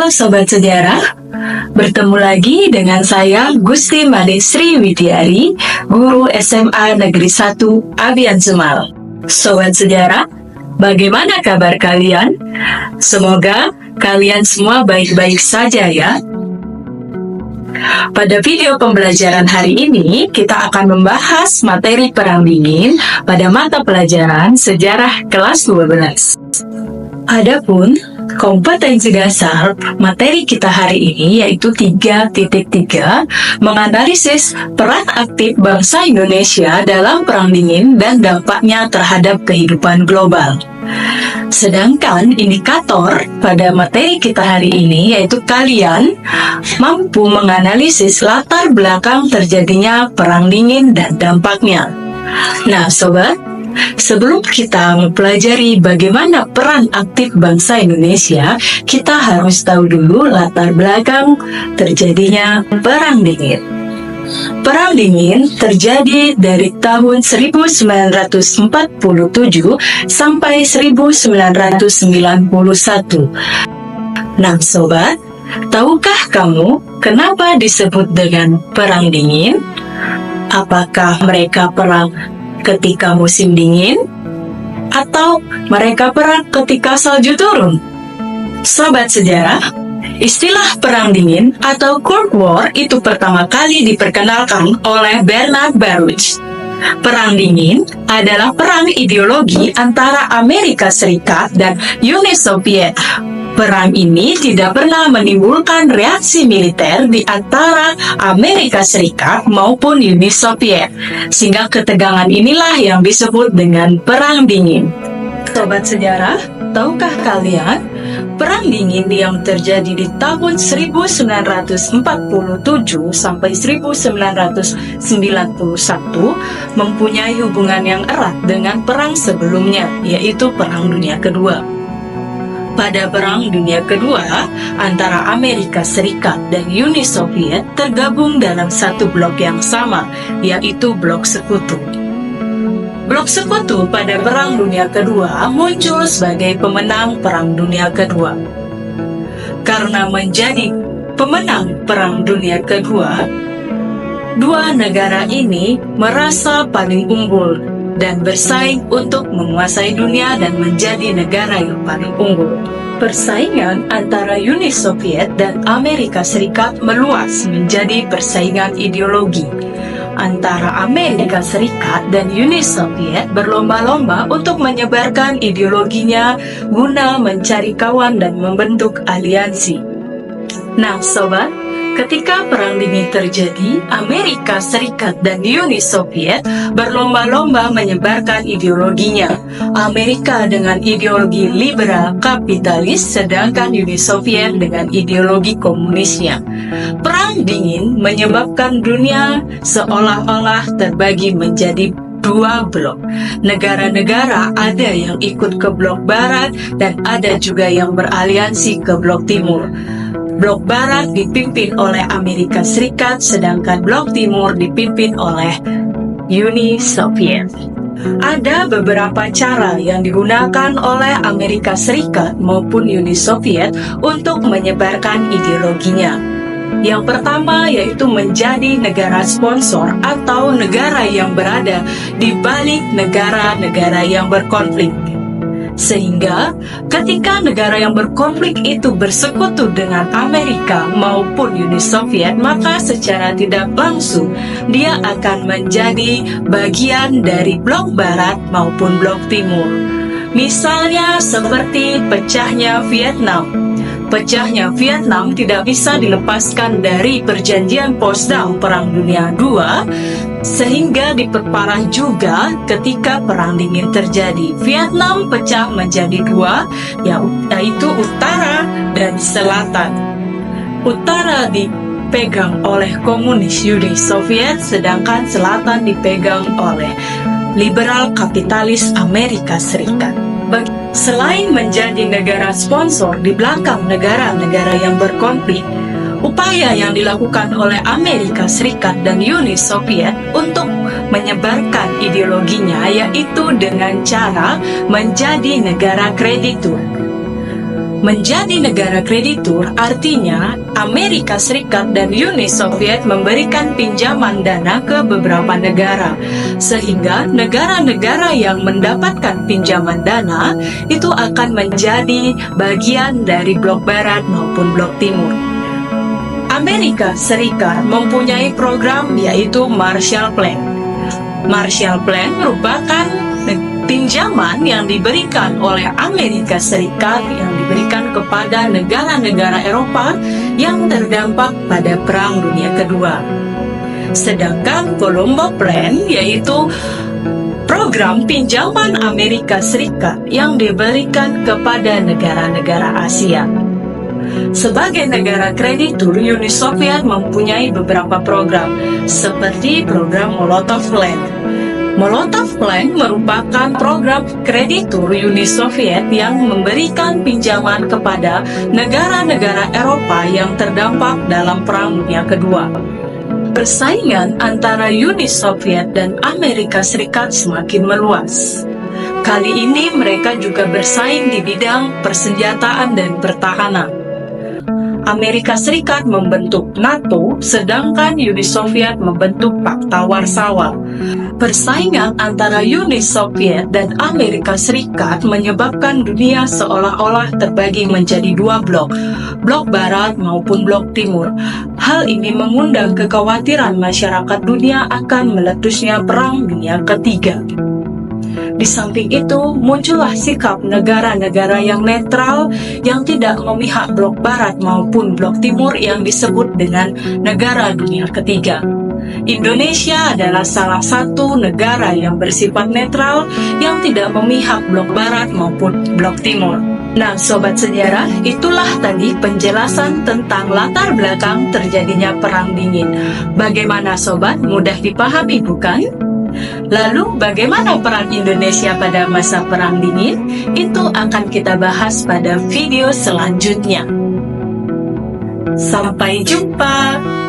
Halo Sobat Sejarah, bertemu lagi dengan saya Gusti Made Sri Widiari, Guru SMA Negeri 1 Abian Sumal. Sobat Sejarah, bagaimana kabar kalian? Semoga kalian semua baik-baik saja ya. Pada video pembelajaran hari ini, kita akan membahas materi Perang Dingin pada mata pelajaran Sejarah kelas 12. Adapun kompetensi dasar materi kita hari ini yaitu 3.3, menganalisis peran aktif bangsa Indonesia dalam Perang Dingin dan dampaknya terhadap kehidupan global. Sedangkan indikator pada materi kita hari ini yaitu kalian mampu menganalisis latar belakang terjadinya Perang Dingin dan dampaknya. Nah Sobat, sebelum kita mempelajari bagaimana peran aktif bangsa Indonesia, kita harus tahu dulu latar belakang terjadinya Perang Dingin. Perang Dingin terjadi dari tahun 1947 sampai 1991. Nah Sobat, tahukah kamu kenapa disebut dengan Perang Dingin? Apakah mereka perang ketika musim dingin, atau mereka perang ketika salju turun? Sobat Sejarah, istilah Perang Dingin atau Cold War itu pertama kali diperkenalkan oleh Bernard Baruch. Perang Dingin adalah perang ideologi antara Amerika Serikat dan Uni Soviet. Perang ini tidak pernah menimbulkan reaksi militer di antara Amerika Serikat maupun Uni Soviet, sehingga ketegangan inilah yang disebut dengan Perang Dingin. Sobat Sejarah, tahukah kalian, Perang Dingin yang terjadi di tahun 1947 sampai 1991 mempunyai hubungan yang erat dengan perang sebelumnya, yaitu Perang Dunia Kedua. Pada Perang Dunia Kedua, antara Amerika Serikat dan Uni Soviet tergabung dalam satu blok yang sama, yaitu Blok Sekutu. Blok Sekutu pada Perang Dunia Kedua muncul sebagai pemenang Perang Dunia Kedua. Karena menjadi pemenang Perang Dunia Kedua, dua negara ini merasa paling unggul dan bersaing untuk menguasai dunia dan menjadi negara yang paling unggul. Persaingan antara Uni Soviet dan Amerika Serikat meluas menjadi persaingan ideologi. Antara Amerika Serikat dan Uni Soviet berlomba-lomba untuk menyebarkan ideologinya guna mencari kawan dan membentuk aliansi. Nah Sobat, ketika Perang Dingin terjadi, Amerika Serikat dan Uni Soviet berlomba-lomba menyebarkan ideologinya. Amerika dengan ideologi liberal kapitalis, sedangkan Uni Soviet dengan ideologi komunisnya. Perang Dingin menyebabkan dunia seolah-olah terbagi menjadi dua blok. Negara-negara ada yang ikut ke blok barat dan ada juga yang beraliansi ke blok timur. Blok Barat dipimpin oleh Amerika Serikat, sedangkan Blok Timur dipimpin oleh Uni Soviet. Ada beberapa cara yang digunakan oleh Amerika Serikat maupun Uni Soviet untuk menyebarkan ideologinya. Yang pertama yaitu menjadi negara sponsor atau negara yang berada di balik negara-negara yang berkonflik. Sehingga ketika negara yang berkonflik itu bersekutu dengan Amerika maupun Uni Soviet, maka secara tidak langsung dia akan menjadi bagian dari blok barat maupun blok timur. Misalnya seperti pecahnya Vietnam. Pecahnya Vietnam tidak bisa dilepaskan dari perjanjian Potsdam Perang Dunia II, sehingga diperparah juga ketika Perang Dingin terjadi. Vietnam pecah menjadi dua, yaitu utara dan selatan. Utara dipegang oleh komunis Uni Soviet, sedangkan selatan dipegang oleh liberal kapitalis Amerika Serikat. Selain menjadi negara sponsor di belakang negara-negara yang berkonflik, upaya yang dilakukan oleh Amerika Serikat dan Uni Soviet untuk menyebarkan ideologinya yaitu dengan cara menjadi negara kreditur. Menjadi negara kreditur artinya Amerika Serikat dan Uni Soviet memberikan pinjaman dana ke beberapa negara, sehingga negara-negara yang mendapatkan pinjaman dana itu akan menjadi bagian dari blok barat maupun blok timur. Amerika Serikat mempunyai program yaitu Marshall Plan. Marshall Plan merupakan pinjaman yang diberikan oleh Amerika Serikat yang diberikan kepada negara-negara Eropa yang terdampak pada Perang Dunia Kedua. Sedangkan Colombo Plan yaitu program pinjaman Amerika Serikat yang diberikan kepada negara-negara Asia. Sebagai negara kreditur, Uni Soviet mempunyai beberapa program seperti program Molotov Plan. Molotov Plan merupakan program kreditur Uni Soviet yang memberikan pinjaman kepada negara-negara Eropa yang terdampak dalam Perang Dunia Kedua. Persaingan antara Uni Soviet dan Amerika Serikat semakin meluas. Kali ini mereka juga bersaing di bidang persenjataan dan pertahanan. Amerika Serikat membentuk NATO, sedangkan Uni Soviet membentuk Pakta Warsawa. Persaingan antara Uni Soviet dan Amerika Serikat menyebabkan dunia seolah-olah terbagi menjadi dua blok, blok barat maupun blok timur. Hal ini mengundang kekhawatiran masyarakat dunia akan meletusnya Perang Dunia Ketiga. Di samping itu, muncullah sikap negara-negara yang netral yang tidak memihak blok barat maupun blok timur yang disebut dengan negara dunia ketiga. Indonesia adalah salah satu negara yang bersifat netral yang tidak memihak blok barat maupun blok timur. Nah, Sobat Sejarah, itulah tadi penjelasan tentang latar belakang terjadinya Perang Dingin. Bagaimana Sobat? Mudah dipahami bukan? Lalu bagaimana peran Indonesia pada masa Perang Dingin? Itu akan kita bahas pada video selanjutnya. Sampai jumpa!